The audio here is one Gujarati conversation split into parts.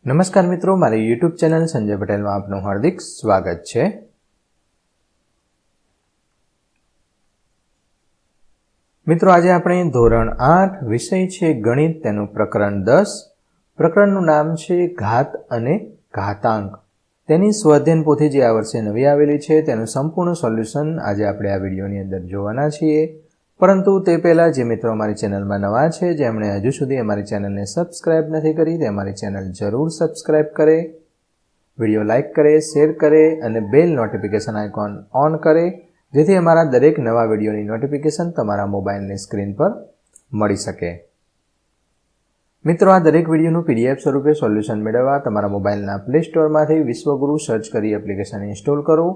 નમસ્કાર મિત્રો, મારી યુટ્યુબ ચેનલ સંજય પટેલમાં આપનું હાર્દિક સ્વાગત છે. મિત્રો, આજે આપણે ધોરણ 8 વિષય છે ગણિત, તેનું પ્રકરણ 10. પ્રકરણનું નામ છે ઘાત અને ઘાતાંક. તેની સ્વાધ્યાયન પોથી જે આ વર્ષે નવી આવેલી છે તેનું સંપૂર્ણ સોલ્યુશન આજે આપણે આ વિડીયોની અંદર જોવાના છીએ. પરંતુ તે પહેલાં જે મિત્રો અમારી ચેનલમાં નવા છે, જેમણે હજુ સુધી અમારી ચેનલને સબસ્ક્રાઇબ નથી કરી, તે અમારી ચેનલ જરૂર સબસ્ક્રાઇબ કરે, વિડીયો લાઇક કરે, શેર કરે અને બેલ નોટિફિકેશન આઇકોન ઓન કરે, જેથી અમારા દરેક નવા વિડીયોની નોટિફિકેશન તમારા મોબાઈલની સ્ક્રીન પર મળી શકે. મિત્રો, આ દરેક વિડીયોનું PDF સ્વરૂપે સોલ્યુશન મેળવવા તમારા મોબાઈલના પ્લે સ્ટોરમાંથી વિશ્વગુરુ સર્ચ કરી એપ્લિકેશન ઇન્સ્ટોલ કરો.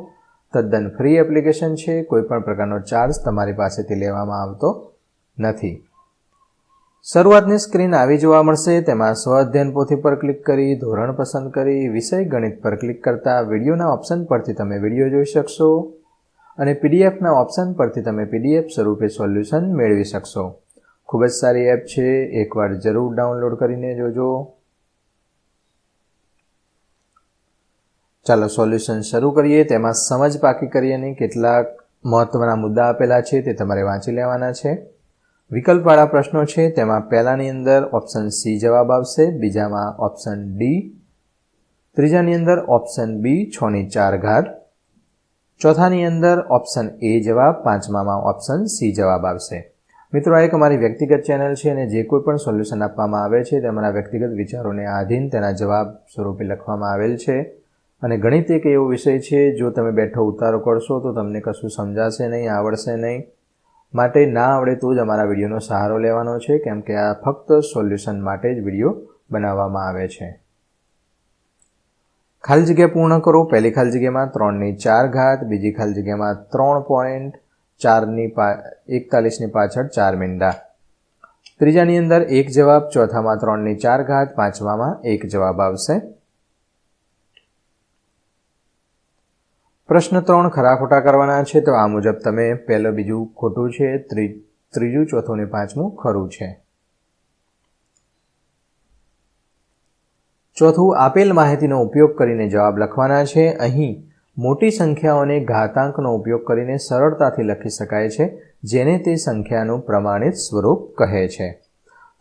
તદ્દન ફ્રી એપ્લિકેશન છે. કોઈપણ પ્રકારનો ચાર્જ તમારી પાસેથી લેવામાં આવતો નથી. શરૂઆતની સ્ક્રીન આવી જોવા મળશે. તેમાં સ્વઅધ્યયન પોથી પર ક્લિક કરી ધોરણ પસંદ કરી વિષય ગણિત પર ક્લિક કરતા વિડીયોના ઓપ્શન પરથી તમે વિડીયો જોઈ શકશો અને PDFના ઓપ્શન પરથી તમે PDF સ્વરૂપે સોલ્યુશન મેળવી શકશો. ખૂબ જ સારી એપ છે, એકવાર જરૂર ડાઉનલોડ કરીને જોજો. ચાલો સોલ્યુશન શરૂ કરીએ. તેમાં સમજ પાકી કરીને કેટલાક મહત્વના મુદ્દા આપેલા છે તે તમારે વાંચી લેવાના છે. વિકલ્પવાળા પ્રશ્નો છે, તેમાં પહેલાની અંદર ઓપ્શન C જવાબ આવશે, બીજામાં ઓપ્શન D, ત્રીજાની અંદર ઓપ્શન B 6⁴, ચોથાની અંદર ઓપ્શન A જવાબ, પાંચમામાં ઓપ્શન C જવાબ આવશે. મિત્રો, આ એક અમારી વ્યક્તિગત ચેનલ છે અને જે કોઈ પણ સોલ્યુશન આપવામાં આવે છે તે અમારા વ્યક્તિગત વિચારોને આધીન તેના જવાબ સ્વરૂપે લખવામાં આવેલ છે. અને ગણિત એક એવો વિષય છે, જો તમે બેઠો ઉતારો કરશો તો તમને કશું સમજાશે નહીં, આવડશે નહીં. માટે ના આવડે તો જ અમારા વિડીયોનો સહારો લેવાનો છે, કેમ કે આ ફક્ત સોલ્યુશન માટે જ વિડીયો બનાવવામાં આવે છે. ખાલી જગ્યા પૂર્ણ કરો. પહેલી ખાલી જગ્યામાં 3⁴, બીજી ખાલી જગ્યામાં 3.41 પાછળ 4 મીંડા, ત્રીજાની અંદર 1 જવાબ, ચોથામાં 3⁴, પાંચમામાં 1 જવાબ આવશે. પ્રશ્ન 3 ખરા ખોટા કરવાના છે, તો આ મુજબ તમે પહેલું બીજું ખોટું છે, ત્રીજું ચોથું ને પાંચમું ખરું છે. ચોથું, આપેલ માહિતીનો ઉપયોગ કરીને જવાબ લખવાના છે. અહીં મોટી સંખ્યાઓને ઘાતાંકનો ઉપયોગ કરીને સરળતાથી લખી શકાય છે, જેને તે સંખ્યાનું પ્રમાણિત સ્વરૂપ કહે છે.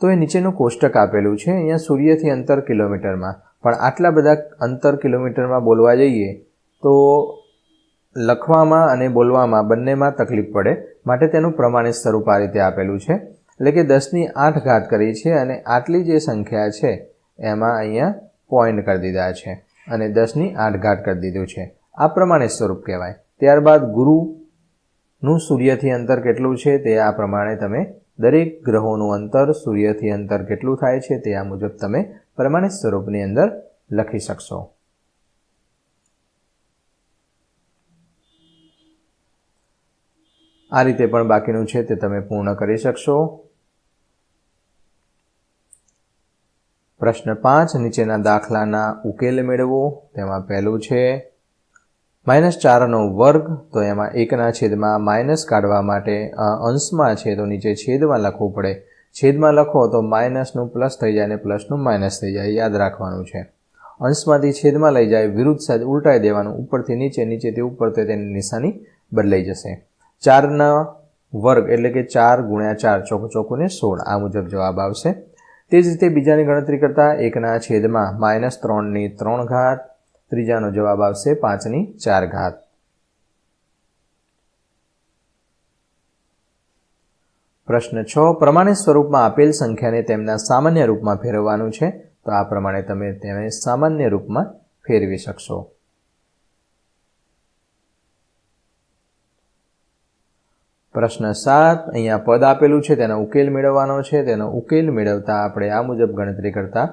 તો એ નીચેનું કોષ્ટક આપેલું છે. અહીંયા સૂર્યથી અંતર કિલોમીટરમાં, પણ આટલા બધા અંતર કિલોમીટરમાં બોલવા જઈએ તો લખવામાં અને બોલવામાં બંનેમાં તકલીફ પડે. માટે તેનું પ્રમાણિત સ્વરૂપ આ રીતે આપેલું છે. એટલે કે 10⁸ કરી છે અને આટલી જે સંખ્યા છે એમાં અહીંયા પોઈન્ટ કરી દીધા છે અને 10⁸ કરી દીધું છે. આ પ્રમાણિત સ્વરૂપ કહેવાય. ત્યારબાદ ગુરુનું સૂર્યથી અંતર કેટલું છે તે આ પ્રમાણે તમે દરેક ગ્રહોનું અંતર સૂર્યથી અંતર કેટલું થાય છે તે આ મુજબ તમે પ્રમાણિત સ્વરૂપની અંદર લખી શકશો. આ રીતે પણ બાકીનું છે તે તમે પૂર્ણ કરી શકશો. પ્રશ્ન 5, નીચેના દાખલાના ઉકેલ મેળવો. તેમાં પહેલું છે -4/2, તો એમાં 1/માં માઇનસ કાઢવા માટે અંશમાં છે તો નીચે છેદમાં લખવું પડે. છેદમાં લખો તો માઇનસનું પ્લસ થઈ જાય અને પ્લસનું માઇનસ થઈ જાય, યાદ રાખવાનું છે. અંશમાંથી છેદમાં લઈ જાય, વિરુદ્ધ સાઈડ ઉલટાઈ દેવાનું, ઉપરથી નીચે, નીચેથી ઉપર, તો તેની નિશાની બદલાઈ જશે. 4² એટલે કે 4 × 4 ચોકું ને 16, આ મુજબ જવાબ આવશે. તે જ રીતે બીજાની ગણતરી કરતા 1/માં -3/3, ત્રીજાનો જવાબ આવશે 5/4. પ્રશ્ન 6, પ્રમાણિત સ્વરૂપમાં આપેલ સંખ્યાને તેમના સામાન્ય રૂપમાં ફેરવવાનું છે, તો આ પ્રમાણે તમે તેને સામાન્ય રૂપમાં ફેરવી શકશો. પ્રશ્ન 7, અહીંયા પદ આપેલું છે, તેનો ઉકેલ મેળવવાનો છે. તેનો ઉકેલ મેળવતા આપણે આ મુજબ ગણતરી કરતા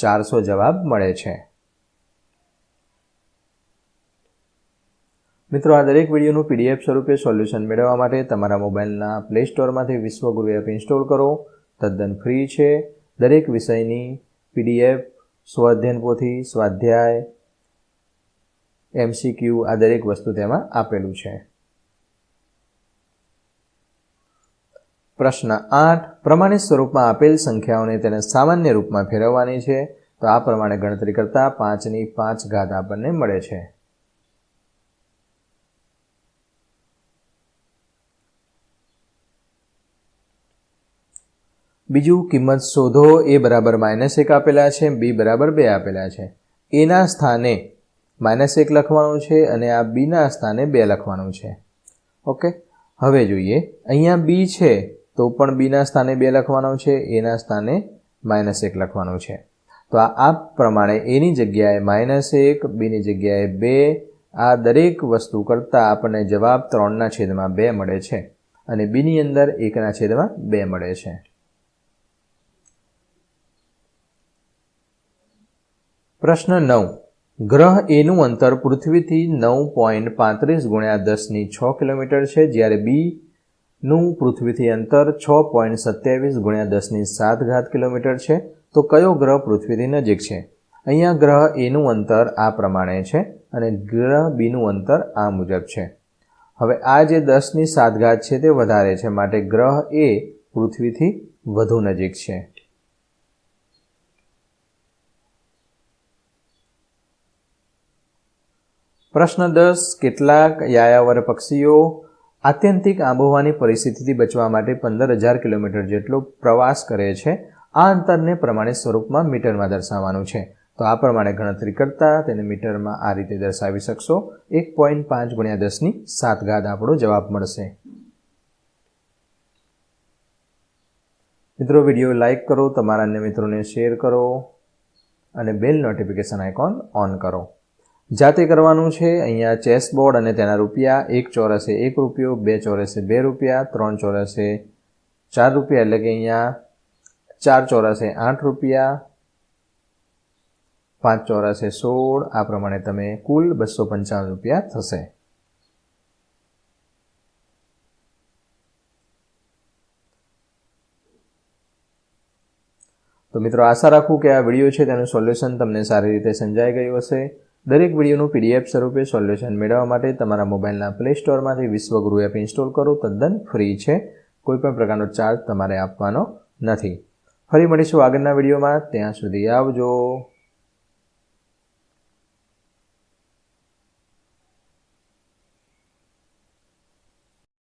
400 જવાબ મળે છે. મિત્રો, આ દરેક વિડીયોનું PDF સ્વરૂપે સોલ્યુશન મેળવવા માટે તમારા મોબાઈલના પ્લે સ્ટોરમાંથી વિશ્વગુરુ એપ ઇન્સ્ટોલ કરો. તદ્દન ફ્રી છે. દરેક વિષયની PDF, સ્વઅધ્યયન પોથી, સ્વાધ્યાય, MCQ, આ દરેક વસ્તુ તેમાં આપેલું છે. પ્રશ્ન 8, પ્રમાણિત સ્વરૂપમાં આપેલ સંખ્યાઓને તેને સામાન્ય રૂપમાં ફેરવવાની છે, તો આ પ્રમાણે ગણતરી કરતાં 5ની 5 ઘાત આપણને મળે છે. બીજું, કિંમત શોધો. a બરાબર -1 આપેલા છે, b બરાબર 2 આપેલા છે. એના સ્થાને -1 લખવાનું છે અને આ બીના સ્થાને 2 લખવાનું છે. ઓકે, હવે જોઈએ, અહીંયા b છે તો પણ બીના સ્થાને 2 લખવાનું છે, એના સ્થાને -1 લખવાનું છે. તો આ પ્રમાણે એની જગ્યાએ -1, બીની જગ્યાએ 2, આ દરેક વસ્તુ કરતાં આપણને જવાબ 3/2 મળે છે અને બીની અંદર 1/2 મળે છે. પ્રશ્ન 9. ગ્રહ એનું અંતર પૃથ્વીથી 9.35 × 10⁶ કિલોમીટર છે, જ્યારે બીનું પૃથ્વીથી અંતર 6.27 × 10⁷ કિલોમીટર છે. તો કયો ગ્રહ પૃથ્વીથી નજીક છે? અહીંયા ગ્રહ એનું અંતર આ પ્રમાણે છે અને ગ્રહ બીનું અંતર આ મુજબ છે. હવે આ જે 10⁷ છે તે વધારે છે, માટે ગ્રહ એ પૃથ્વીથી વધુ નજીક છે. પ્રશ્ન 10. કેટલાક યાયાવર પક્ષીઓ આત્યંતિક આબોહવાની પરિસ્થિતિથી બચવા માટે 15,000 કિલોમીટર જેટલો પ્રવાસ કરે છે. આ અંતરને પ્રમાણિત સ્વરૂપમાં મીટરમાં દર્શાવવાનું છે. તો આ પ્રમાણે ગણતરી કરતાં તેને મીટરમાં આ રીતે દર્શાવી શકશો. 1.5 × 10⁷ આપણો જવાબ મળશે. મિત્રો, વિડીયો લાઇક કરો, તમારા અન્ય મિત્રોને શેર કરો અને બેલ નોટિફિકેશન આઇકોન ઓન કરો. જાતે કરવાનું છે. અહીંયા ચેસ બોર્ડ અને તેના રૂપિયા. 1 ચોરસે 1 રૂપિયો, 2 ચોરસે 2 રૂપિયા, 3 ચોરસે 4 રૂપિયા, એટલે કે અહીંયા 4 ચોરસે 8 રૂપિયા, 5 ચોરસે 16. આ પ્રમાણે તમે કુલ 255 રૂપિયા થશે. તો મિત્રો, આશા રાખું કે આ વિડીયો છે તેનું સોલ્યુશન તમને સારી રીતે સમજાઈ ગયું હશે. દરેક વિડીયોનું PDF સ્વરૂપે સોલ્યુશન મેળવવા માટે તમારા મોબાઈલના પ્લે સ્ટોરમાંથી વિશ્વગુરુ એપ ઇન્સ્ટોલ કરો. તદ્દન ફ્રી છે. કોઈપણ પ્રકારનો ચાર્જ તમારે આપવાનો નથી. ફરી મળીશું આગળના વિડીયોમાં. ત્યાં સુધી આવજો.